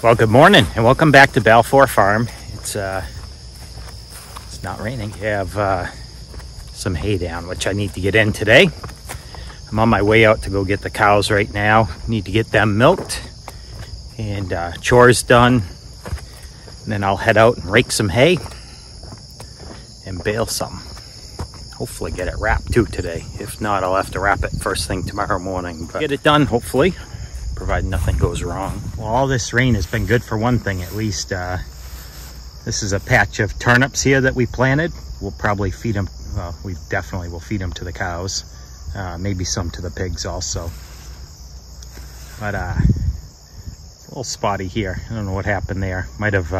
Well, good morning and welcome back to Balfour Farm. It's not raining. You have some hay down, which I need to get in today. I'm on my way out to go get the cows right now. Need to get them milked and chores done. And then I'll head out and rake some hay and bale some. Hopefully get it wrapped too today. If not, I'll have to wrap it first thing tomorrow morning. But get it done, hopefully, provided nothing goes wrong. Well, all this rain has been good for one thing, at least. This is a patch of turnips here that we planted. We'll probably feed them, well, we definitely will feed them to the cows. Maybe some to the pigs also. But it's a little spotty here. I don't know what happened there. Might have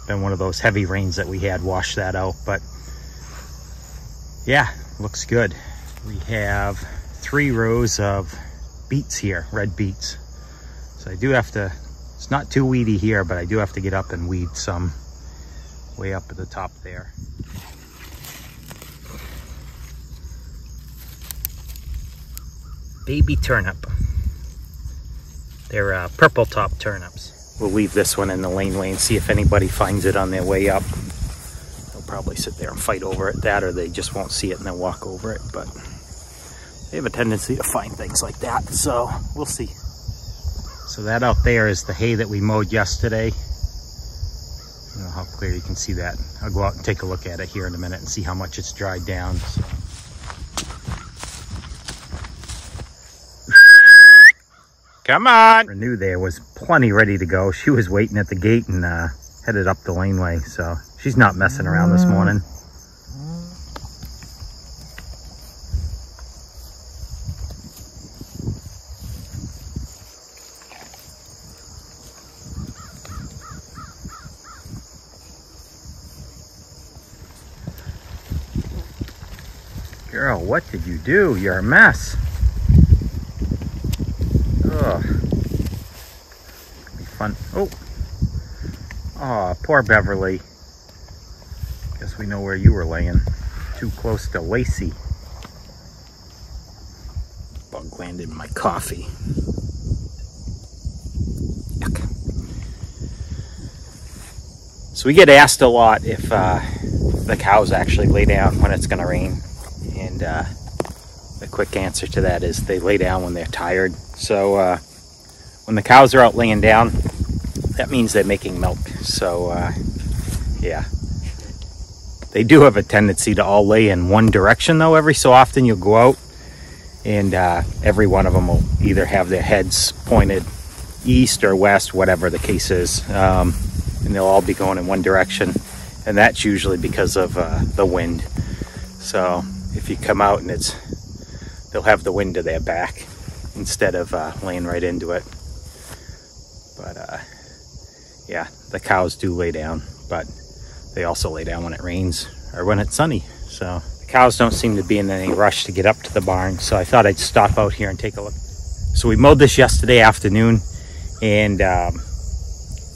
been one of those heavy rains that we had washed that out. But yeah, looks good. We have 3 rows of beets here, red beets. So I do have to, it's not too weedy here, but I do have to get up and weed some way up at the top there. Baby turnip. They're purple top turnips. We'll leave this one in the laneway and see if anybody finds it on their way up. They'll probably sit there and fight over it, that, or they just won't see it and then walk over it. But they have a tendency to find things like that, so we'll see. So that out there is the hay that we mowed yesterday. I don't know how clear you can see that. I'll go out and take a look at it here in a minute and see how much it's dried down. So. Come on! Renew there was plenty ready to go. She was waiting at the gate and headed up the laneway, so she's not messing around this morning. Girl, what did you do? You're a mess. Ugh. Be fun. Oh, poor Beverly. Guess we know where you were laying. Too close to Lacey. Bug landed in my coffee. Yuck. So we get asked a lot if the cows actually lay down when it's going to rain. And the quick answer to that is they lay down when they're tired. So when the cows are out laying down, that means they're making milk. So yeah, they do have a tendency to all lay in one direction though. Every so often you'll go out and every one of them will either have their heads pointed east or west, whatever the case is, and they'll all be going in one direction, and that's usually because of the wind. So if you come out and they'll have the wind to their back instead of laying right into it. But yeah, the cows do lay down, but they also lay down when it rains or when it's sunny. So the cows don't seem to be in any rush to get up to the barn, so I thought I'd stop out here and take a look. So we mowed this yesterday afternoon, and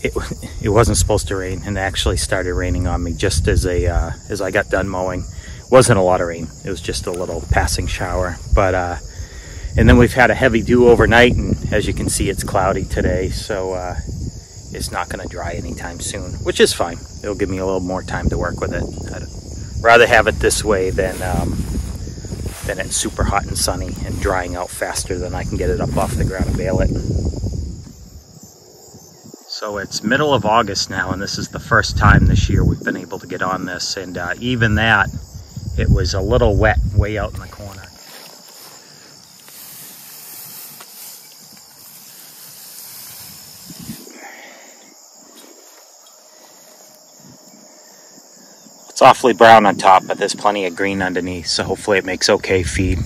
it wasn't supposed to rain, and it actually started raining on me just as I got done mowing. Wasn't a lot of rain, it was just a little passing shower. But and then we've had a heavy dew overnight, and as you can see, it's cloudy today, so it's not going to dry anytime soon, which is fine. It'll give me a little more time to work with it. I'd rather have it this way than it's super hot and sunny and drying out faster than I can get it up off the ground and bale it. So it's middle of August now, and this is the first time this year we've been able to get on this, and even that, it was a little wet way out in the corner. It's awfully brown on top, but there's plenty of green underneath, so hopefully it makes okay feed.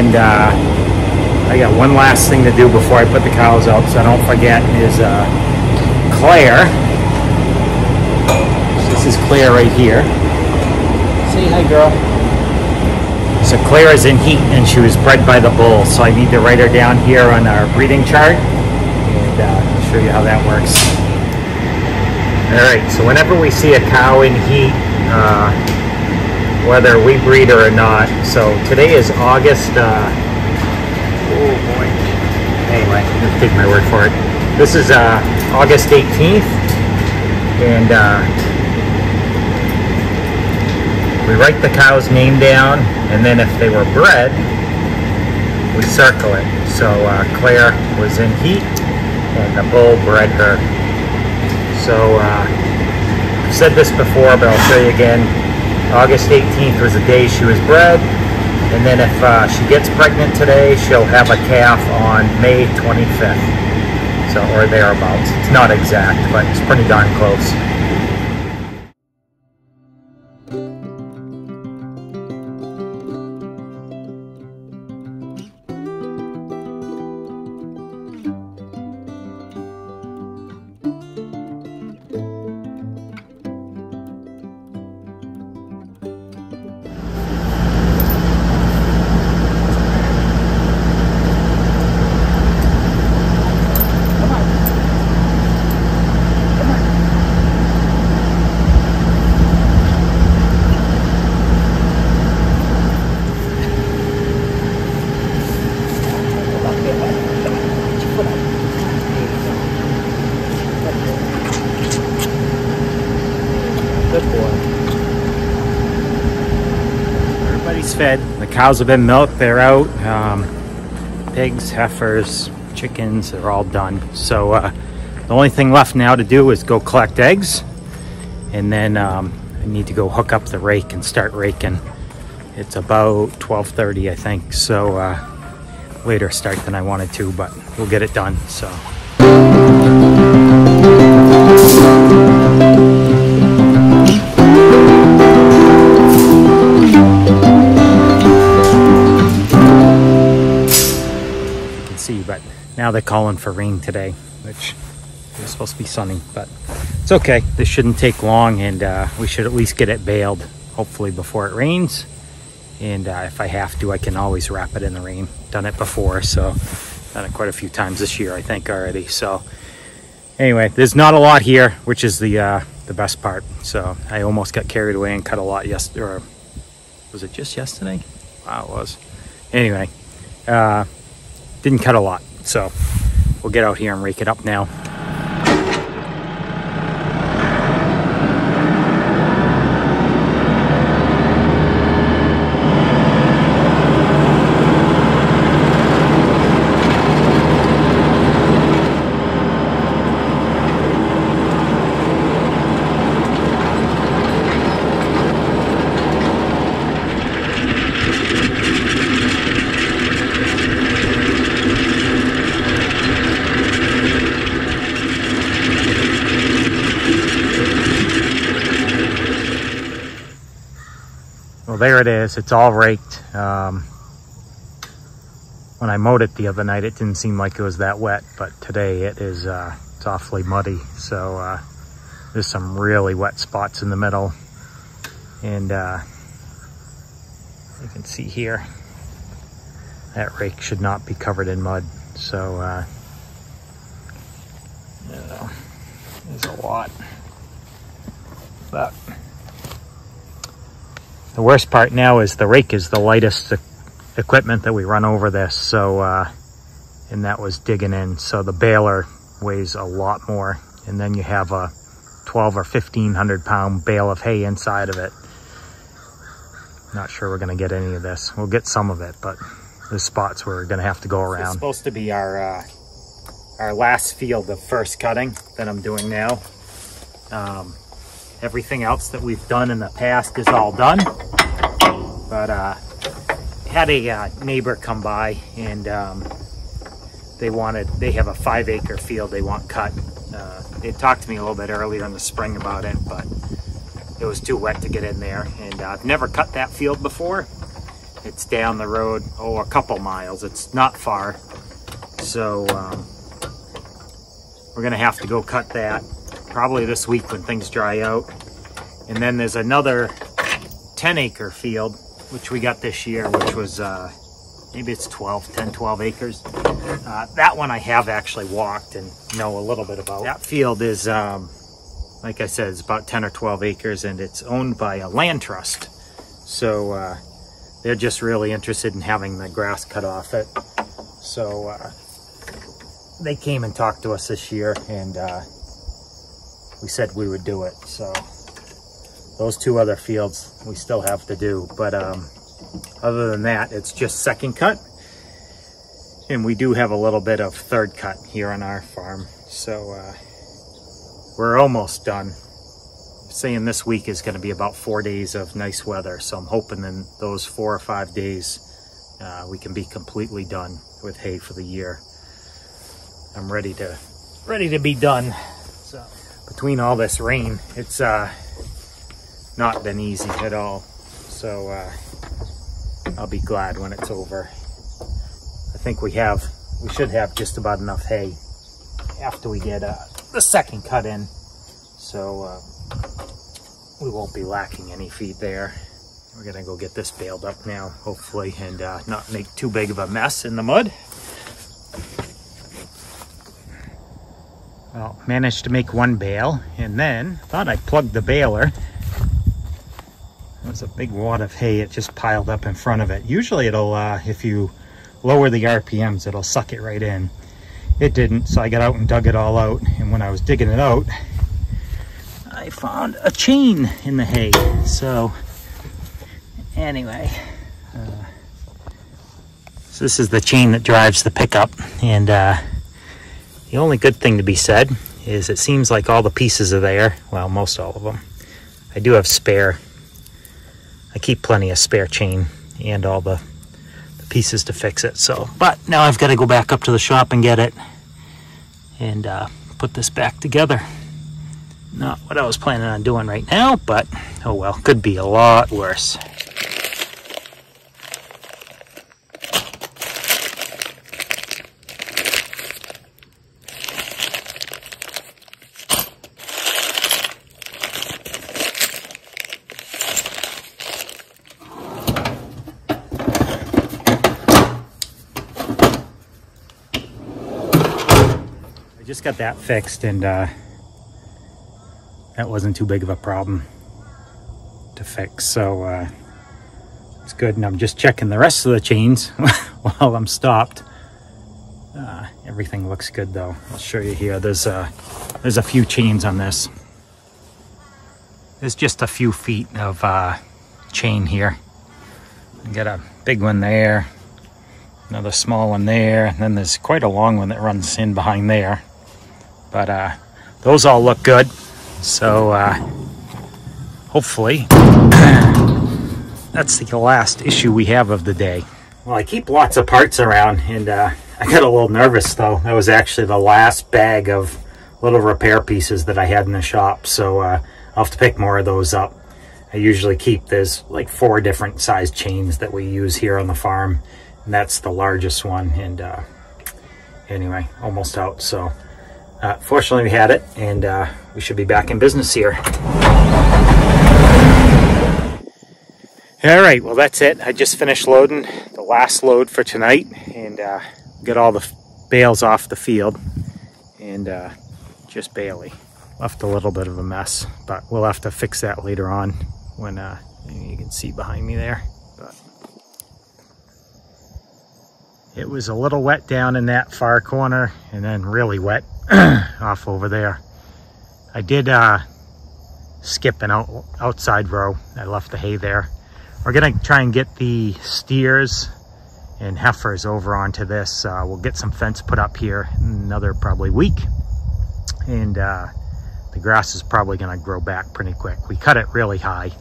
And I got one last thing to do before I put the cows out, so I don't forget, is Claire. So this is Claire right here. Say hi, girl. So Claire is in heat, and she was bred by the bull, so I need to write her down here on our breeding chart, and I'll show you how that works. Alright, so whenever we see a cow in heat, whether we breed her or not, so today is August, oh boy, anyway, let's take my word for it. This is August 18th, and we write the cow's name down, and then if they were bred, we circle it. So Claire was in heat, and the bull bred her. So I've said this before, but I'll show you again. August 18th was the day she was bred, and then if she gets pregnant today, she'll have a calf on May 25th, so, or thereabouts. It's not exact, but it's pretty darn close. Everybody's fed. The cows have been milked. They're out. Pigs, heifers, chickens, they're all done. So the only thing left now to do is go collect eggs, and then I need to go hook up the rake and start raking. It's about 12:30, I think. So later start than I wanted to, but we'll get it done. So. But now they're calling for rain today, which is supposed to be sunny, but it's okay. This shouldn't take long, and we should at least get it baled, hopefully before it rains. And if I have to, I can always wrap it in the rain. Done it before, so done it quite a few times this year, I think, already. So anyway, there's not a lot here, which is the best part. So I almost got carried away and cut a lot yesterday, or was it just yesterday? Wow, it was. Anyway, didn't cut a lot, so we'll get out here and rake it up now. Well, there it is. It's all raked. When I mowed it the other night, it didn't seem like it was that wet, but today it is it's awfully muddy. So there's some really wet spots in the middle, and you can see here that rake should not be covered in mud. So you know, there's a lot, but the worst part now is the rake is the lightest equipment that we run over this. So, and that was digging in. So the baler weighs a lot more. And then you have a 12 or 1,500 pound bale of hay inside of it. Not sure we're going to get any of this. We'll get some of it, but there's spots where we're going to have to go around. It's supposed to be our last field of first cutting that I'm doing now. Everything else that we've done in the past is all done, but had a neighbor come by, and they have a 5-acre field they want cut. They talked to me a little bit earlier in the spring about it, but it was too wet to get in there, and I've never cut that field before, It's down the road, a couple miles. It's not far. So we're gonna have to go cut that probably this week when things dry out. And then there's another 10-acre field, which we got this year, which was maybe it's 12 acres. That one I have actually walked and know a little bit about. That field is, like I said, it's about 10 or 12 acres, and it's owned by a land trust. So they're just really interested in having the grass cut off it. So they came and talked to us this year, and we said we would do it. So those two other fields we still have to do, but other than that, it's just second cut. And we do have a little bit of third cut here on our farm. So we're almost done. Saying this week is going to be about 4 days of nice weather. So I'm hoping in those 4 or 5 days we can be completely done with hay for the year. I'm ready to be done. So between all this rain, it's not been easy at all. So I'll be glad when it's over. I think we should have just about enough hay after we get the second cut in. So we won't be lacking any feed there. We're gonna go get this baled up now, hopefully, and not make too big of a mess in the mud. Well, managed to make one bale, and then thought I'd plug the baler. There's a big wad of hay. It just piled up in front of it. Usually it'll, if you lower the RPMs, it'll suck it right in. It didn't, so I got out and dug it all out. And when I was digging it out, I found a chain in the hay. So anyway, so this is the chain that drives the pickup. And the only good thing to be said is it seems like all the pieces are there. Well, most all of them. I do have spare. I keep plenty of spare chain and all the pieces to fix it. So, but now I've got to go back up to the shop and get it and put this back together. Not what I was planning on doing right now, but oh well, could be a lot worse. Just got that fixed, and that wasn't too big of a problem to fix, so it's good. And I'm just checking the rest of the chains while I'm stopped. Everything looks good though. I'll show you here. There's a few chains on this. There's just a few feet of chain here. I got a big one there, another small one there, and then there's quite a long one that runs in behind there. But those all look good, so hopefully that's the last issue we have of the day. Well, I keep lots of parts around, and I got a little nervous though. That was actually the last bag of little repair pieces that I had in the shop, so I'll have to pick more of those up. I usually there's like 4 different size chains that we use here on the farm, and that's the largest one. And anyway, almost out. So fortunately we had it, and we should be back in business here. All right, well that's it. I just finished loading the last load for tonight, and get all the bales off the field, and just barely. Left a little bit of a mess, but we'll have to fix that later on when you can see behind me there. But it was a little wet down in that far corner, and then really wet off over there. I did skip an outside row. I left the hay there. We're gonna try and get the steers and heifers over onto this. We'll get some fence put up here in another probably week, and the grass is probably gonna grow back pretty quick. We cut it really high,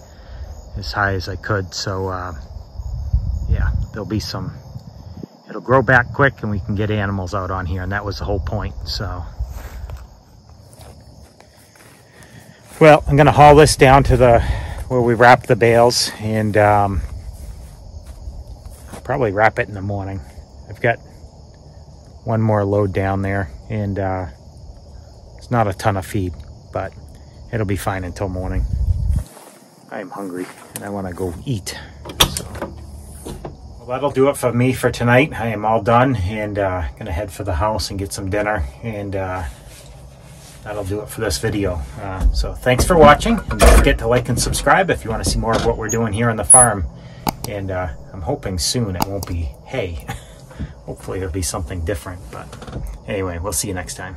as high as I could, so yeah, there'll be some, it'll grow back quick and we can get animals out on here, and that was the whole point. So well, I'm gonna haul this down to where we wrap the bales, and probably wrap it in the morning. I've got one more load down there, and it's not a ton of feed, but it'll be fine until morning. I'm hungry and I want to go eat. So, well, that'll do it for me for tonight. I am all done and gonna head for the house and get some dinner, and that'll do it for this video. So thanks for watching, and don't forget to like and subscribe if you want to see more of what we're doing here on the farm. And I'm hoping soon it won't be hay. Hopefully it'll be something different, but anyway, we'll see you next time.